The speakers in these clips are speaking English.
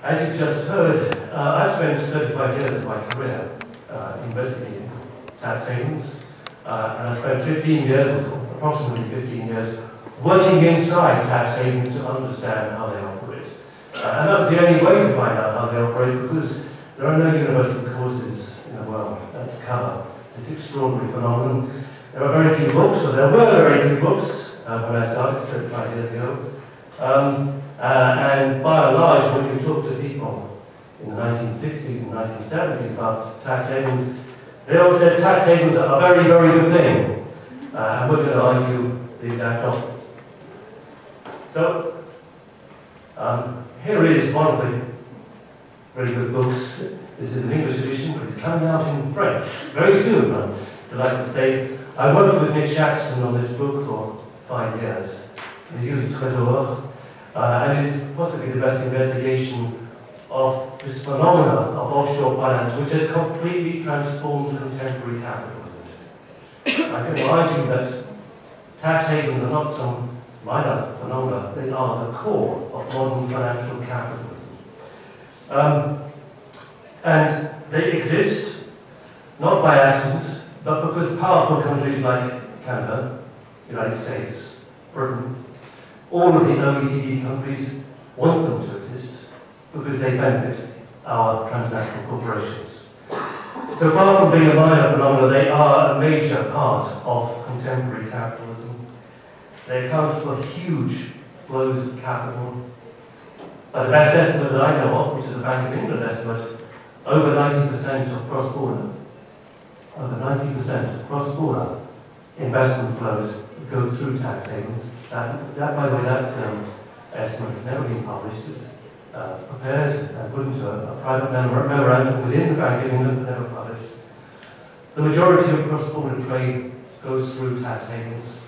As you just heard, I've spent 35 years of my career investigating tax havens, and I spent 15 years, approximately 15 years, working inside tax havens to understand how they operate. And that's the only way to find out how they operate, because there are no university courses in the world that cover this extraordinary phenomenon. There are very few books, or there were very few books when I started 35 years ago. And by and large, when you talk to people in the 1960s and 1970s about tax havens, they all said tax havens are a very, very good thing. And we're going to argue the exact opposite. So, here is one of the very good books. This is an English edition, but it's coming out in French very soon, I'm delighted to say. I worked with Nick Jackson on this book for 5 years. It's used Réseau, and it is possibly the best investigation of this phenomenon of offshore finance, which has completely transformed contemporary capitalism. I can argue that tax havens are not some minor phenomena, they are the core of modern financial capitalism. And they exist, not by accident, but because powerful countries like Canada, United States, Britain, all of the OECD countries want them to exist because they benefit our transnational corporations. So far from being a minor phenomenon, they are a major part of contemporary capitalism. They account for huge flows of capital. By the best estimate that I know of, which is a Bank of England estimate, over 90% of cross-border, over 90% of cross-border investment flows go through tax havens. That, by the way, that estimate has never been published. It's prepared and put into a private memorandum within the Bank of England, never published. The majority of cross-border trade goes through tax havens.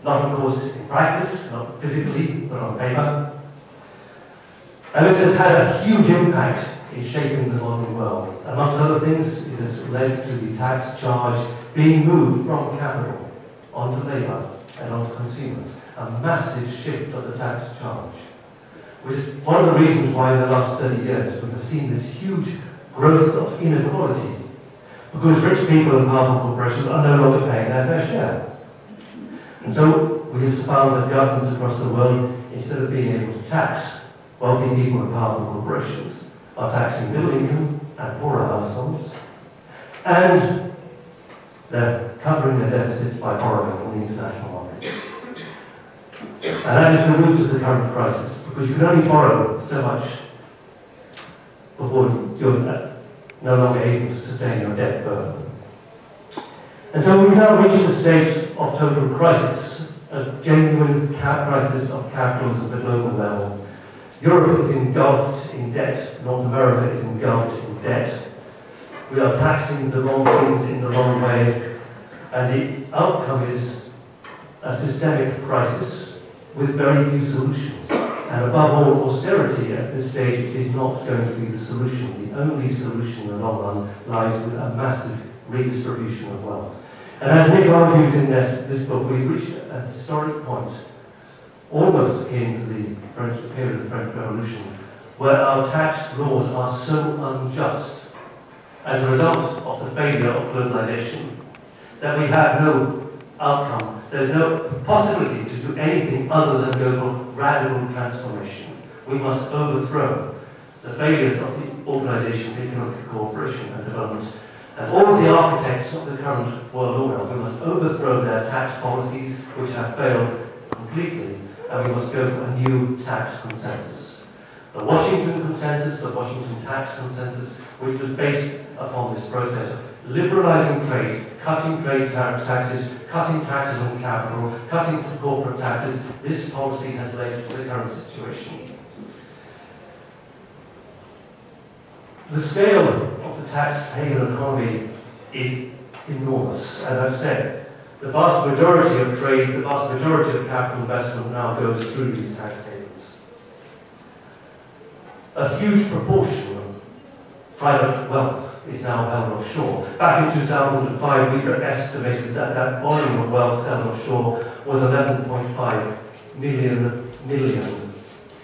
Not, of course, in practice, not physically, but on paper. And this has had a huge impact in shaping the modern world. Amongst other things, it has led to the tax charge being moved from capital onto labour and onto consumers. A massive shift of the tax charge, which is one of the reasons why in the last 30 years we have seen this huge growth of inequality, because rich people and powerful corporations are no longer paying their fair share. And so we have found that governments across the world, instead of being able to tax wealthy people and powerful corporations, are taxing middle income and poorer households, and they're covering their deficits by borrowing from the international markets. And that is the root of the current crisis, because you can only borrow so much before you're no longer able to sustain your debt burden. And so we've now reached a state of total crisis, a genuine crisis of capitalism at the global level. Europe is engulfed in debt, North America is engulfed in debt. We are taxing the wrong things in the wrong way, and the outcome is a systemic crisis with very few solutions. And above all, austerity at this stage is not going to be the solution. The only solution in the long run lies with a massive redistribution of wealth. And as Nick argues in this book, we reached a historic point, almost akin to the French period of the French Revolution, where our tax laws are so unjust as a result of the failure of globalization that we have no outcome. There's no possibility to do anything other than go for radical transformation. We must overthrow the failures of the organization of economic cooperation and development. And all of the architects of the current world order, we must overthrow their tax policies, which have failed completely, and we must go for a new tax consensus. The Washington Consensus, the Washington Tax Consensus, which was based upon this process of liberalizing trade, cutting trade taxes, cutting taxes on capital, cutting corporate taxes. This policy has led to the current situation. The scale of the tax haven economy is enormous. As I've said, the vast majority of trade, the vast majority of capital investment now goes through these tax havens. A huge proportion of private wealth is now held offshore. Back in 2005, we estimated that that volume of wealth held offshore was 11.5 million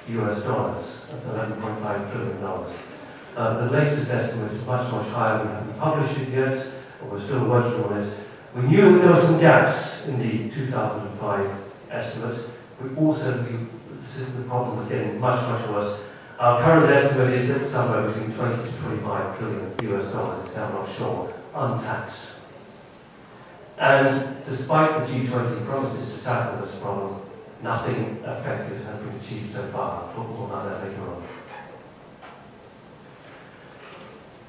US dollars. That's $11.5 trillion. The latest estimate is much, much higher. We haven't published it yet, but we're still working on it. We knew there were some gaps in the 2005 estimate. We also knew the problem was getting much, much worse. Our current estimate is that somewhere between 20 to 25 trillion US dollars is held offshore, untaxed. And despite the G20 promises to tackle this problem, nothing effective has been achieved so far. I'll talk more about that later on.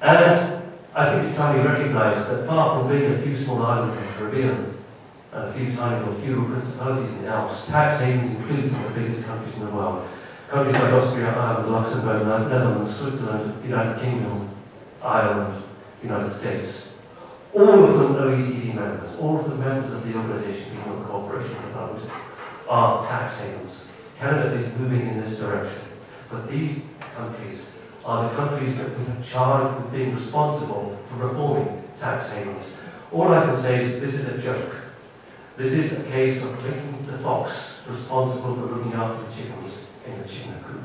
And I think it's time we recognise that far from being a few small islands in the Caribbean and a few tiny little feudal principalities in the Alps, tax havens include some of the biggest countries in the world. Countries like Austria, Ireland, Luxembourg, Netherlands, Switzerland, United Kingdom, Ireland, United States. All of them OECD members, all of the members of the Organisation for Economic Cooperation and Development are tax havens. Canada is moving in this direction. But these countries are the countries that we have charged with being responsible for reforming tax havens. All I can say is this is a joke. This is a case of making the fox responsible for looking after the chickens in the chicken coop.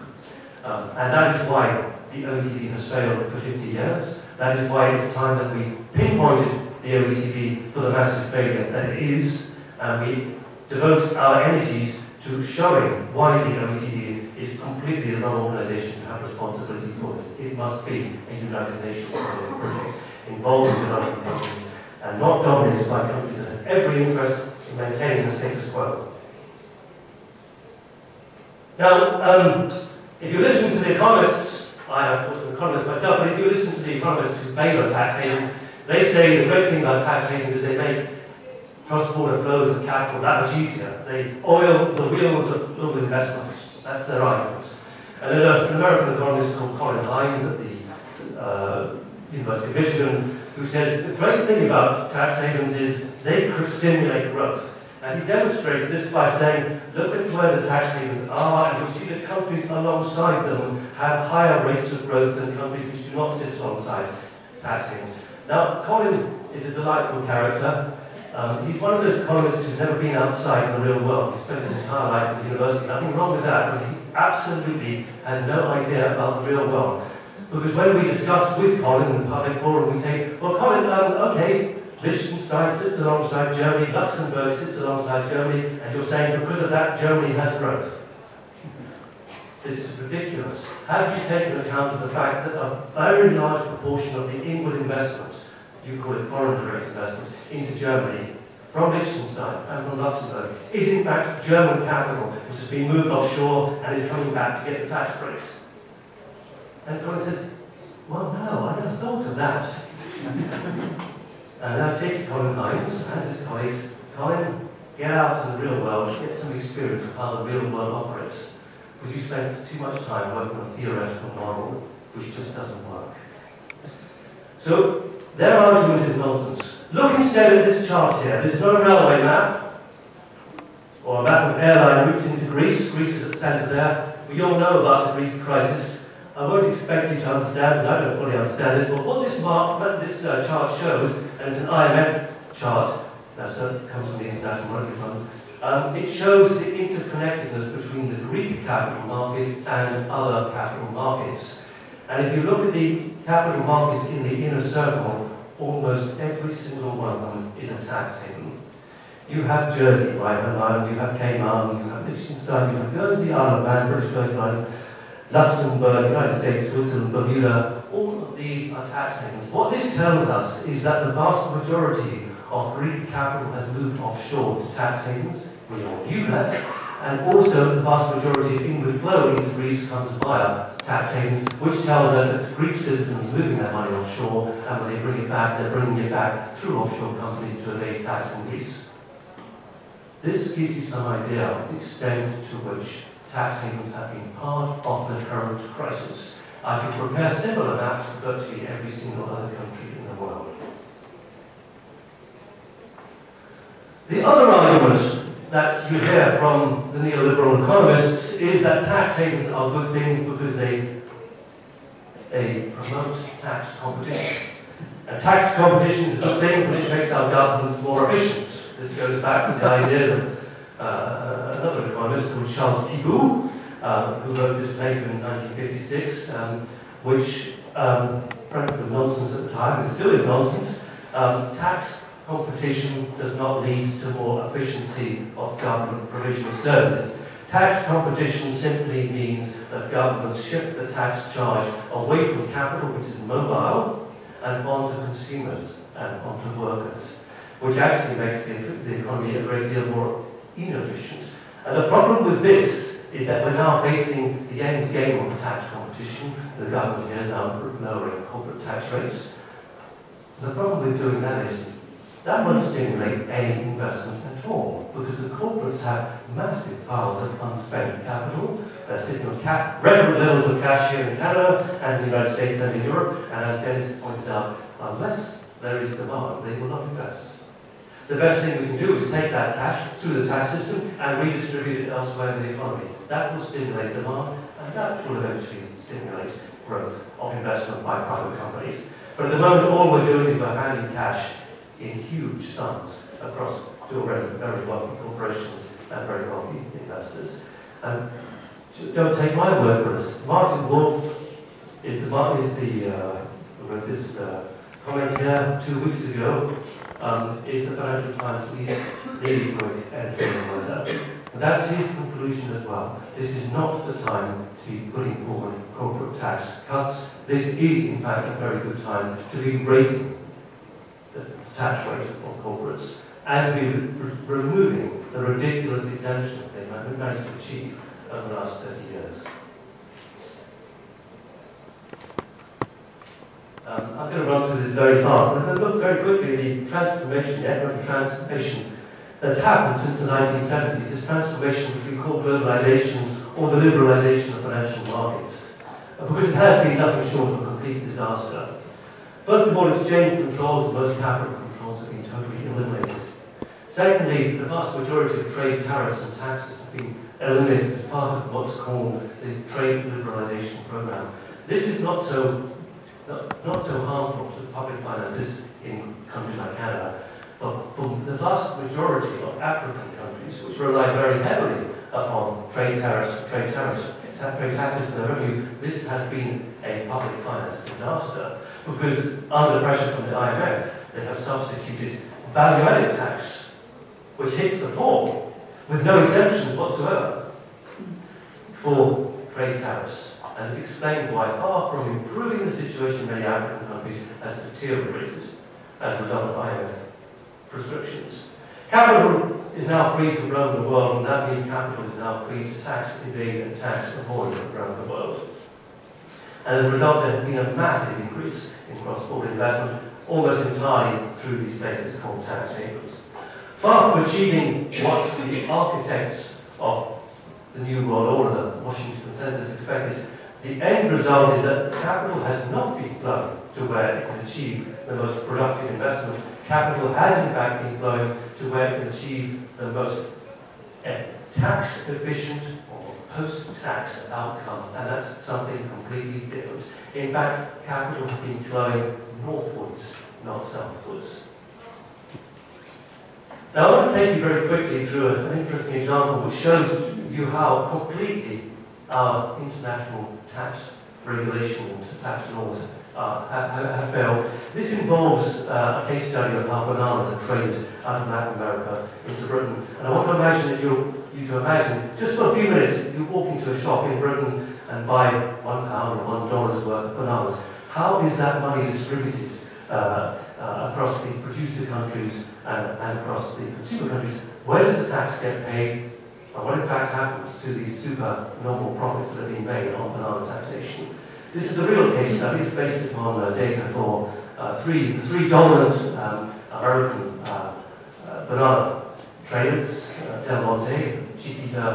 And that is why the OECD has failed for 50 years. That is why it's time that we pinpointed the OECD for the massive failure that it is, and we devote our energies to showing why the OECD is completely the wrong organisation to have responsibility for this. It must be a United Nations project involving developing countries and not dominated by countries that have every interest in maintaining the status quo. Now, if you listen to the economists, I am of course an economist myself, but if you listen to the economists who favour tax havens, they say the great thing about tax havens is they make cross-border flows of capital that much easier. They oil the wheels of global investment. That's their argument. And there's an American economist called Colin Hines at the University of Michigan who says the great thing about tax havens is they could stimulate growth. And he demonstrates this by saying, look at where the tax havens are, and you'll see that countries alongside them have higher rates of growth than countries which do not sit alongside tax havens. Now, Colin is a delightful character. He's one of those economists who's never been outside in the real world. He spent his entire life at the university. Nothing wrong with that, but he absolutely has no idea about the real world. Because when we discuss with Colin in the public forum, we say, well, Colin, okay, Liechtenstein sits alongside Germany, Luxembourg sits alongside Germany, and you're saying because of that, Germany has growth. This is ridiculous. Have you taken account of the fact that a very large proportion of the inward investment, you call it foreign direct investment, into Germany, from Liechtenstein and from Luxembourg, is in fact German capital, which has been moved offshore and is coming back to get the tax breaks? And Colin says, well, no, I never thought of that. And I say to Colin Hines and his colleagues, Colin, get out to the real world, get some experience of how the real world operates. Because you spend too much time working on a theoretical model, which just doesn't work. So, their argument is nonsense. Look instead at this chart here. This is not a railway map, or a map of airline routes into Greece. Greece is at the centre there. We all know about the Greek crisis. I won't expect you to understand, because I don't fully understand this, but what this chart shows, and it's an IMF chart, that comes from the International Monetary Fund, it shows the interconnectedness between the Greek capital market and other capital markets. And if you look at the capital markets in the inner circle, almost every single one of them is a tax haven. You have Jersey, Rhode Island, you have Cayman, you have Liechtenstein, you have Guernsey, Isle of Man, British Virgin Islands, Luxembourg, United States, Switzerland, Bermuda, all of these are tax havens. What this tells us is that the vast majority of Greek capital has moved offshore to tax havens. We all knew that. And also the vast majority of inward flow into Greece comes via tax havens, which tells us that it's Greek citizens moving that money offshore, and when they bring it back, they're bringing it back through offshore companies to evade tax in Greece. This gives you some idea of the extent to which tax havens have been part of the current crisis. I could prepare similar maps for virtually every single other country in the world. The other argument that you hear from the neoliberal economists is that tax havens are good things because they promote tax competition. And tax competition is a good thing because it makes our governments more efficient. This goes back to the ideas of another economist called Charles Thibault, who wrote this paper in 1956, which frankly was nonsense at the time, and still is nonsense. Tax competition does not lead to more efficiency of government provision of services. Tax competition simply means that governments shift the tax charge away from capital, which is mobile, and onto consumers and onto workers, which actually makes the economy a great deal more inefficient. And the problem with this is that we're now facing the end game of tax competition. The government here is now lowering corporate tax rates. The problem with doing that is that won't stimulate any investment at all, because the corporates have massive piles of unspent capital. They're sitting on record levels of cash here in Canada and in the United States and in Europe, and as Dennis pointed out, unless there is demand, they will not invest. The best thing we can do is take that cash through the tax system and redistribute it elsewhere in the economy. That will stimulate demand, and that will eventually stimulate growth of investment by private companies. But at the moment, all we're doing is we're handing cash in huge sums across to already very wealthy corporations and very wealthy investors. And don't take my word for this. Martin Wolf who wrote this comment here 2 weeks ago, is the Financial Times leading editorial writer. And that's his conclusion as well. This is not the time to be putting forward corporate tax cuts. This is, in fact, a very good time to be raising the tax rate of corporates and to be removing the ridiculous exemptions they've managed to achieve over the last 30 years. I'm going to run through this very fast. I'm going to look very quickly at the transformation, the economic transformation that's happened since the 1970s, this transformation which we call globalization or the liberalization of financial markets, because it has been nothing short of a complete disaster. First of all, exchange controls and most capital controls have been totally eliminated. Secondly, the vast majority of trade tariffs and taxes have been eliminated as part of what's called the trade liberalization program. This is not so harmful to public finances in countries like Canada, but for the vast majority of African countries, which rely very heavily upon trade taxes and their revenue, this has been a public finance disaster, because under pressure from the IMF, they have substituted value-added tax, which hits the poor, with no exemptions whatsoever, for trade tariffs. And this explains why, far from improving the situation in many African countries, has deteriorated as a result of IMF prescriptions. Capital is now free to roam the world, and that means capital is now free to tax evade and tax avoid around the world. And as a result, there has been a massive increase in cross-border investment, almost entirely through these places called tax havens. Far from achieving what the architects of the New World Order, the Washington Consensus, expected, the end result is that capital has not been flowing to where it can achieve the most productive investment. Capital has in fact been flowing to where it can achieve the most tax-efficient or post-tax outcome, and that's something completely different. In fact, capital has been flowing northwards, not southwards. Now I want to take you very quickly through an interesting example which shows you how completely our international tax regulation and tax laws have failed. This involves a case study of how bananas are traded out of Latin America into Britain. And I want to imagine you to imagine, just for a few minutes, you walk into a shop in Britain and buy £1 or $1 worth of bananas. How is that money distributed across the producer countries and across the consumer countries? Where does the tax get paid? And what in fact happens to these super normal profits that are being made on banana taxation? This is a real case study. It's based upon data for three dominant American banana traders, Del Monte, Chiquita,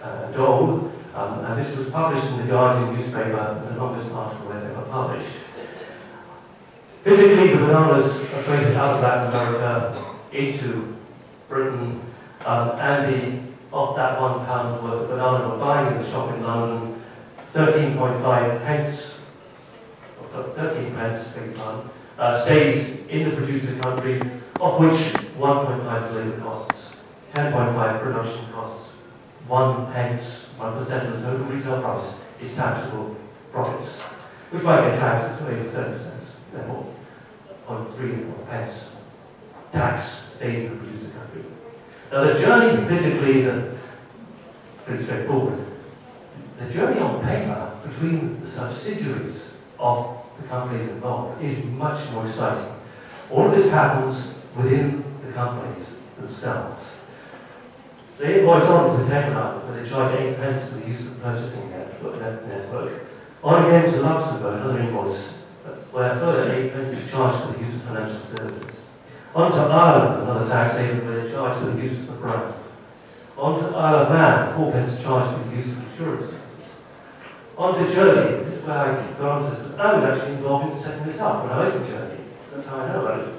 and Dole. And this was published in the Guardian newspaper, the longest article they've ever published. Physically, the bananas are traded out of Latin America into Britain, and of that £1 worth of banana we're buying in the shop in London, 13.5 pence, or sorry, 13 pence, beg your pardon, stays in the producer country, of which 1.5 is labour costs, 10.5 production costs, 1 pence, 1% of the total retail price is taxable profits, which might get taxed at 30%, therefore 0.3 pence tax stays in the producer country. Now the journey physically is pretty straightforward. The journey on paper between the subsidiaries of the companies involved is much more exciting. All of this happens within the companies themselves. They invoice on to Cayman Islands where they charge 8 pence for the use of the purchasing network. On again to Luxembourg, another invoice where a further 8 pence is charged for the use of financial services. On to Ireland, another tax haven where they charge for the use of the brand. On to Isle of Man, 4 pence charged for the use of insurance services. On to Jersey, this is where I got onto this. I was actually involved in setting this up when I was in Jersey. That's how I know about it.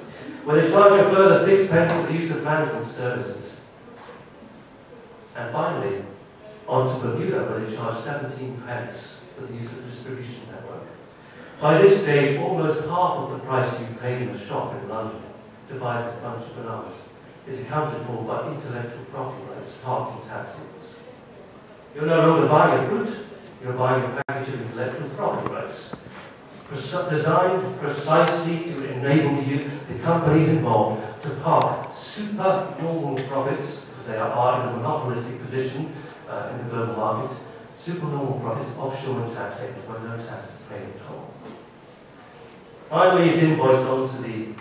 Where they charge a further 6 pence for the use of management services. And finally, on to Bermuda, where they charge 17 pence for the use of the distribution network. By this stage, almost half of the price you paid in the shop in London to buy this bunch of bananas is accounted for by intellectual property rights parked in tax havens. You're no longer buying a fruit, you're buying a package of intellectual property rights, designed precisely to enable you, the companies involved, to park supernormal profits, because they are in a monopolistic position in the global market, supernormal profits offshore in tax havens where no tax is paid at all. Finally, it's invoiced on to the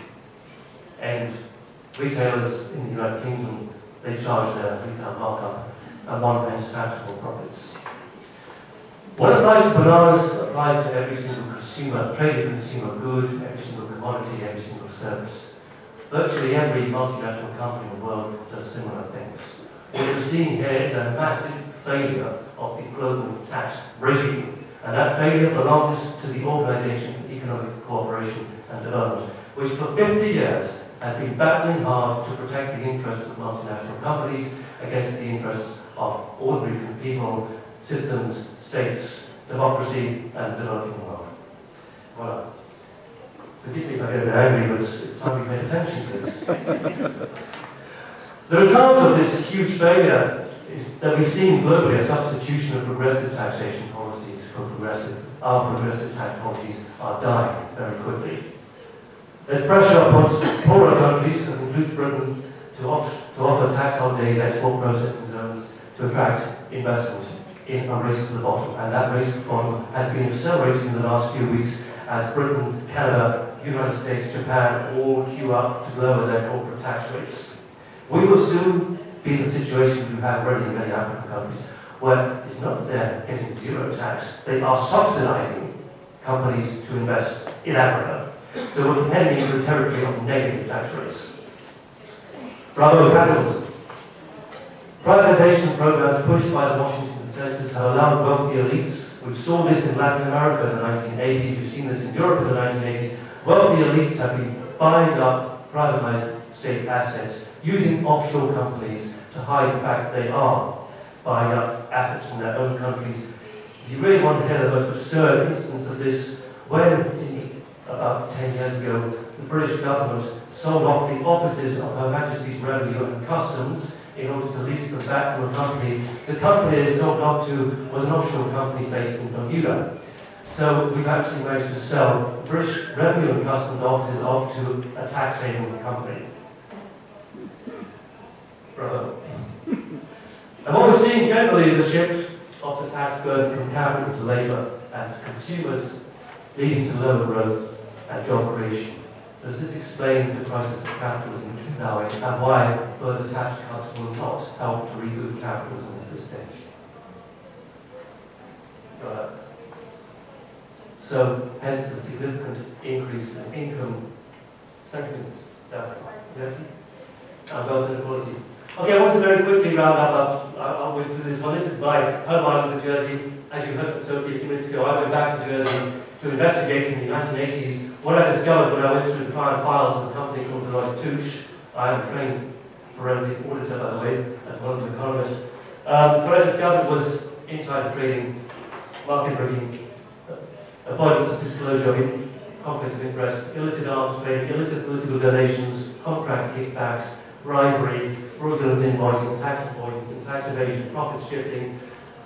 end. Retailers in the United Kingdom, they charge their retail markup and 1 pence taxable profits. What applies to bananas applies to every single consumer, traded consumer good, every single commodity, every single service. Virtually every multinational company in the world does similar things. What we're seeing here is a massive failure of the global tax regime, and that failure belongs to the Organisation for Economic Cooperation and Development, which for 50 years has been battling hard to protect the interests of multinational companies against the interests of ordinary people, citizens, states, democracy, and the developing world. Voilà. Forgive me if I get a bit angry, but it's time we paid attention to this. The result of this huge failure is that we've seen globally a substitution of progressive taxation policies for our progressive tax policies are dying very quickly. There's pressure upon poorer countries, that includes Britain, to offer tax holidays, export processing zones, to attract investment in a race to the bottom. And that race to the bottom has been accelerating in the last few weeks as Britain, Canada, United States, Japan all queue up to lower their corporate tax rates. We will soon be in the situation we have already in many African countries, where it's not that they're getting zero tax, they are subsidizing companies to invest in Africa. So we're heading into the territory of negative tax rates. Bravo capitalism. Privatization programs pushed by the Washington Consensus have allowed wealthy elites. We saw this in Latin America in the 1980s, we've seen this in Europe in the 1980s. Wealthy elites have been buying up privatized state assets, using offshore companies to hide the fact they are buying up assets from their own countries. If you really want to hear the most absurd instance of this, when about 10 years ago, the British government sold off the offices of Her Majesty's Revenue and Customs in order to lease them back to a company. The company they sold off to was an offshore company based in Bermuda. So we've actually managed to sell the British Revenue and Customs offices off to a tax haven company. Bravo. And what we're seeing generally is a shift of the tax burden from capital to labour and to consumers, leading to lower growth and job creation. Does this explain the crisis of capitalism which is now in, and why further tax cuts will not help to reboot capitalism at this stage? So, hence the significant increase in income, second, yes, and wealth inequality. Okay, I want to very quickly round up. I'll whiz through this one. This is my home island of Jersey. As you heard from Sophie a few minutes ago, I went back to Jersey to investigate in the 1980s what I discovered when I went through the files of a company called Deloitte Touche. I am a trained forensic auditor, by the way, as well as an economist. What I discovered was insider trading, market rigging, avoidance of disclosure, conflicts of interest, illicit arms trade, illicit political donations, contract kickbacks, bribery, fraudulent invoicing, tax avoidance, and tax evasion, profit shifting,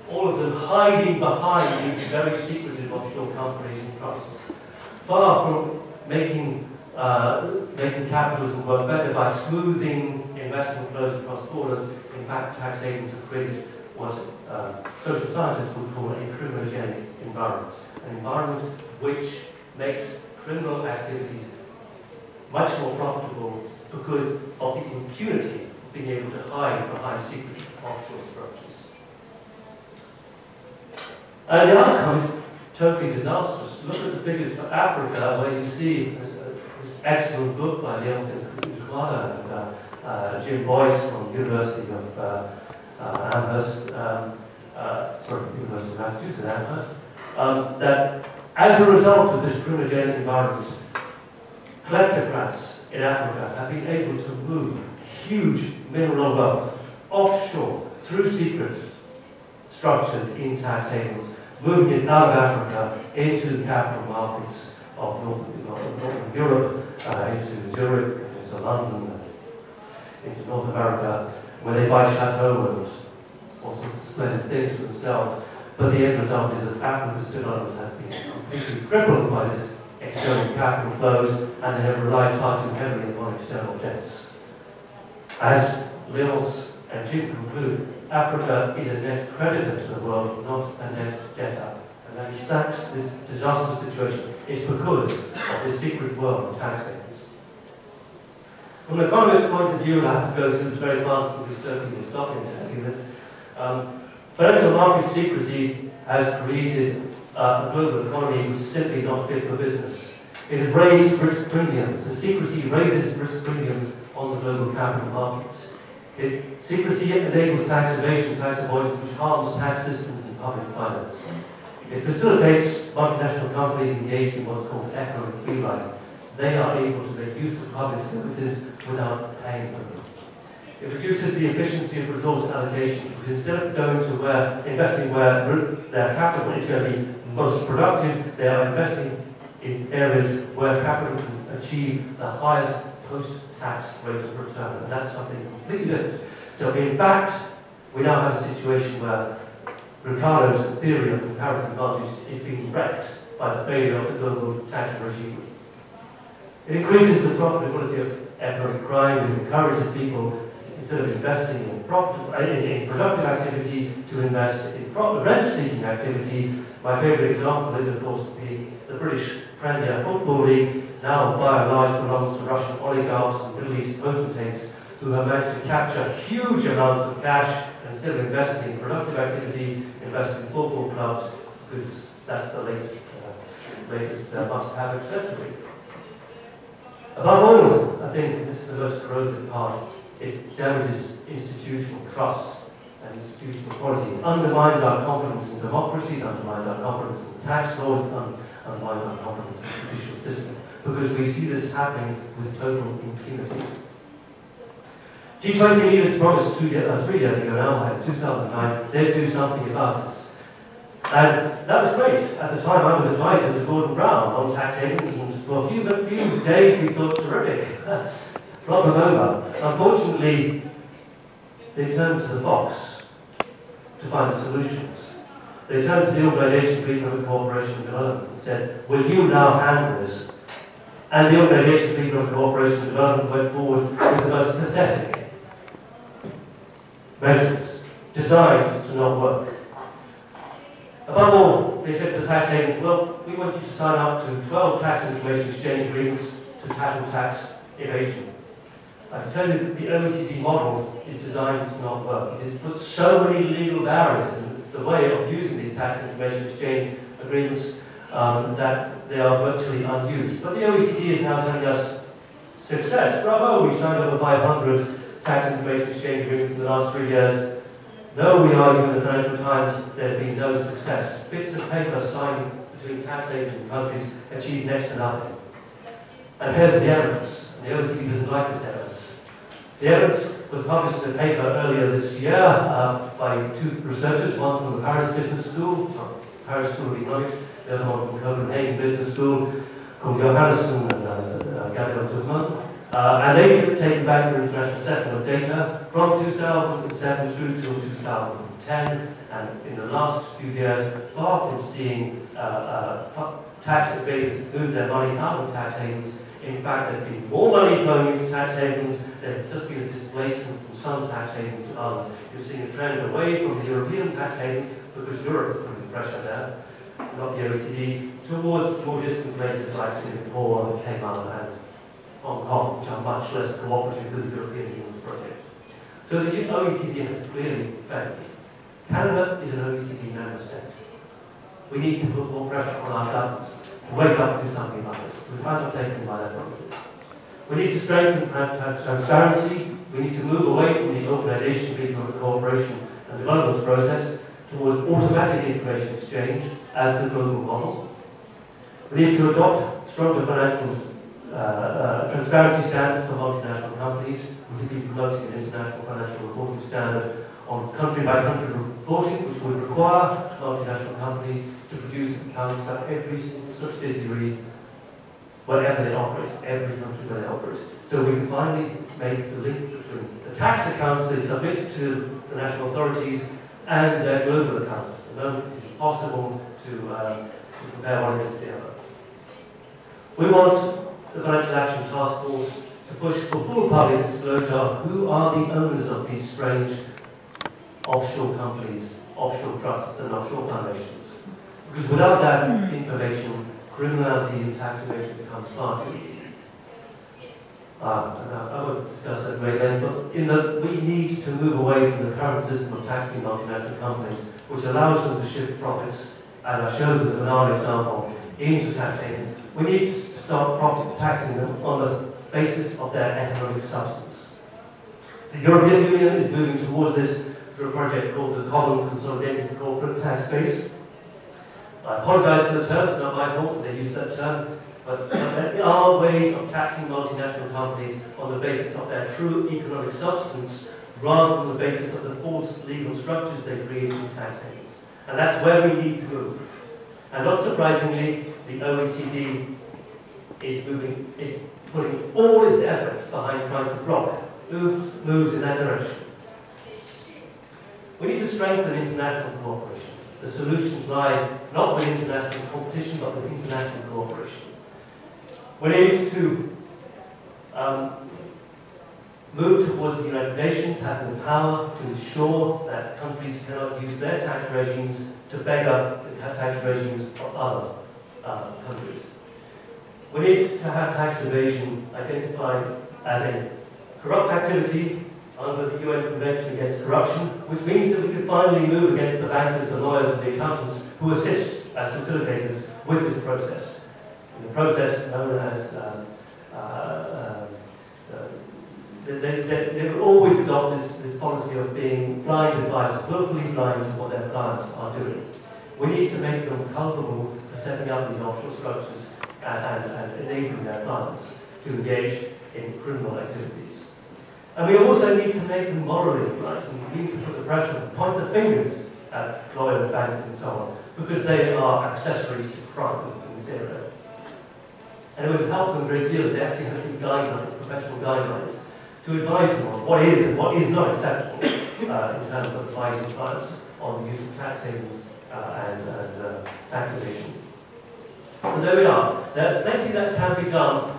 all of them hiding behind these very secretive offshore companies and trusts. Far from making capitalism work better by smoothing investment flows across borders, in fact, tax havens have created what social scientists would call a criminogenic environment. An environment which makes criminal activities much more profitable because of the impunity of being able to hide behind secret offshore structures. And the outcome is totally disastrous. Look at the figures for Africa, where you see this excellent book by Nelson Kukwala and Jim Boyce from the University of Amherst, University of Massachusetts, Amherst, that as a result of this criminogenic environment, kleptocrats in Africa have been able to move huge mineral wealth offshore through secret structures in tax havens, moving it out of Africa into the capital markets of Northern Europe, into Zurich, into London, into North America, where they buy chateaux and all sorts of splendid things for themselves. But the end result is that Africa's development has been completely crippled by this external capital flows, and they have relied far too heavily upon external debts. As Leos and Jim conclude, Africa is a net creditor to the world, not a net debtor. And that he stacks this disastrous situation is because of this secret world of tax havens. From an economist's point of view, I have to go through this very fast because certainly we'll stop in 10 minutes. Financial market secrecy has created a global economy which is simply not fit for business. It has raised risk premiums. The secrecy raises risk premiums on the global capital markets. Secrecy enables tax evasion, tax avoidance, which harms tax systems and public finance. It facilitates multinational companies engaged in what's called economic free riding. They are able to make use of public services without paying for them. It reduces the efficiency of resource allocation, because instead of going to investing where their capital is going to be most productive, they are investing in areas where capital can achieve the highest post-tax rate of return, and that's something completely different. So in fact, we now have a situation where Ricardo's theory of comparative advantage is being wrecked by the failure of the global tax regime. It increases the profitability of economic crime. It encourages people, instead of investing in productive activity, to invest in rent-seeking activity. My favourite example is, of course, the British Premier Football League, now by and large belongs to Russian oligarchs and Middle East potentates who have managed to capture huge amounts of cash, and instead of investing in productive activity, invest in football clubs, because that's the latest must-have accessory. Above all, I think this is the most corrosive part, it damages institutional trust and institutional quality. It undermines our confidence in democracy, it undermines our confidence in tax laws, it undermines our confidence in the judicial system, because we see this happening with total impunity. G20 leaders promised 3 years ago now, in 2009, they'd do something about this. And that was great. At the time, I was advisor to Gordon Brown on tax havens, and for a few days we thought, terrific, flop them over. Unfortunately, they turned to the box to find the solutions. They turned to the Organisation for Economic Cooperation and Development and said, will you now handle this? And the Organisation for Economic Cooperation and Development went forward with the most pathetic measures designed to not work. Above all, they said to the tax havens, well, we want you to sign up to 12 tax information exchange agreements to tackle tax evasion. I can tell you that the OECD model is designed to not work. It has put so many legal barriers in the way of using these tax information exchange agreements that they are virtually unused. But the OECD is now telling us, success, bravo, we signed over 500 tax information exchange agreements in the last 3 years. No, we argue in the Financial Times, there's been no success. Bits of paper signed between tax havens and countries achieve next to nothing. And here's the evidence. And the OECD doesn't like this evidence. The evidence was published in a paper earlier this year by 2 researchers, one from the Paris Business School, Paris School of Economics, the other one from Copenhagen Business School, called Johannesson and Gabriel Zugman. And they've taken back their international settlement data from 2007 through to 2010, and in the last few years, far from seeing tax evaders move their money out of tax havens. In fact, there's been more money flowing into tax havens. There's just been a displacement from some tax havens to others. You're seeing a trend away from the European tax havens, because Europe is putting pressure there, not the OECD, towards more distant places like Singapore, Cayman, and Hong Kong, which are much less cooperative with the European Union's project. So the OECD has clearly failed. Canada is an OECD member state. We need to put more pressure on our governments to wake up and do something about this. We have not taken by their promises. We need to strengthen transparency. We need to move away from the organisation of economic cooperation and development process towards automatic information exchange as the global model. We need to adopt stronger financial transparency standards for multinational companies. We could be promoting an international financial reporting standard on country-by-country reporting, which would require multinational companies to produce accounts for every single subsidiary wherever they operate, every country where they operate. So we can finally make the link between the tax accounts they submit to the national authorities and their global accounts. At the moment, it's impossible to compare one against the other. We want the Financial Action Task Force to push for full public disclosure of who are the owners of these strange offshore companies, offshore trusts and offshore foundations. Because without that information, criminality and tax evasion becomes far too easy. I won't discuss that great length, but we need to move away from the current system of taxing multinational companies, which allows them to shift profits, as I showed with the banana example, into tax havens. We need to start profit taxing them on the basis of their economic substance. The European Union is moving towards this through a project called the Common Consolidated Corporate Tax Base. I apologise for the term, it's not my fault that they use that term, but there are ways of taxing multinational companies on the basis of their true economic substance, rather than the basis of the false legal structures they create in tax havens. And that's where we need to move. And not surprisingly, the OECD is putting all its efforts behind trying to block moves in that direction. We need to strengthen international cooperation. The solutions lie not with international competition, but with international cooperation. We need to move towards the United Nations having the power to ensure that countries cannot use their tax regimes to beggar the tax regimes of other countries. We need to have tax evasion identified as a corrupt activity under the UN Convention Against Corruption, which means that we can finally move against the bankers, the lawyers, and the accountants who assist as facilitators with this process. In the process known as they will always adopt this policy of being blind advisors, willfully blind to what their clients are doing. We need to make them culpable for setting up these offshore structures and enabling their clients to engage in criminal activities. And we also need to make them morally right, and we need to put the pressure, point the fingers at lawyers, bankers, and so on, because they are accessories to crime in this area. And it would help them a great deal if they actually had guidelines, professional guidelines, to advise them on what is and what is not acceptable in terms of advising clients on the use of tax havens and tax evasion. So there we are. There's plenty that can be done,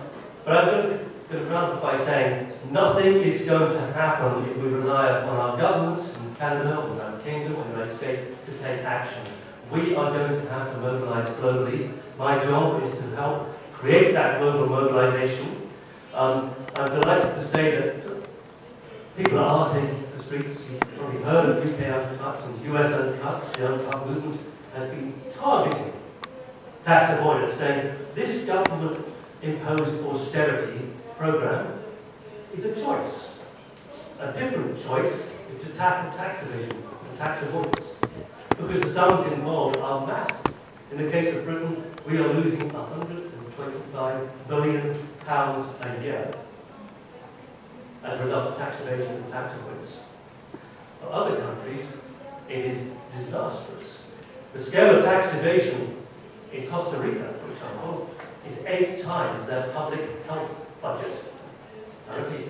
but I'm going to round up by saying nothing is going to happen if we rely upon our governments in Canada or the United Kingdom or the United States to take action. We are going to have to mobilize globally. My job is to help create that global mobilization. I'm delighted to say that people are taking to the streets. You've probably heard of UK undercuts and US undercuts. The undercut movement has been targeting tax avoidance, saying this government-imposed austerity program is a choice. A different choice is to tackle tax evasion and tax avoidance, because the sums involved are massive. In the case of Britain, we are losing £125 billion a year as a result of tax evasion and tax avoidance. For other countries, it is disastrous. The scale of tax evasion in Costa Rica, for example, is 8 times their public health budget. I repeat,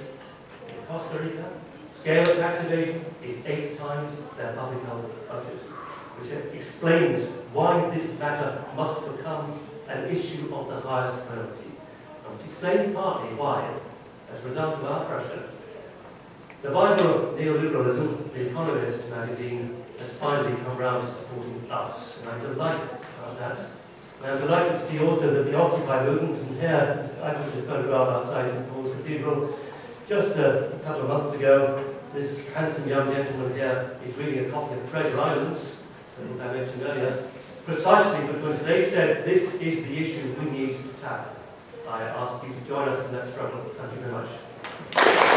in Costa Rica, scale of tax evasion is 8 times their public health budget, which explains why this matter must become an issue of the highest priority. And which explains partly why, as a result of our pressure, the Bible of Neoliberalism, The Economist magazine, has finally come round to supporting us, and I'm delighted about that. And I'm delighted to see also that the Occupy movement, and here I took this photograph outside St Paul's Cathedral just a couple of months ago. This handsome young gentleman here is reading a copy of Treasure Islands, that I mentioned earlier, precisely because they said this is the issue we need to tackle. I ask you to join us in that struggle. Thank you very much.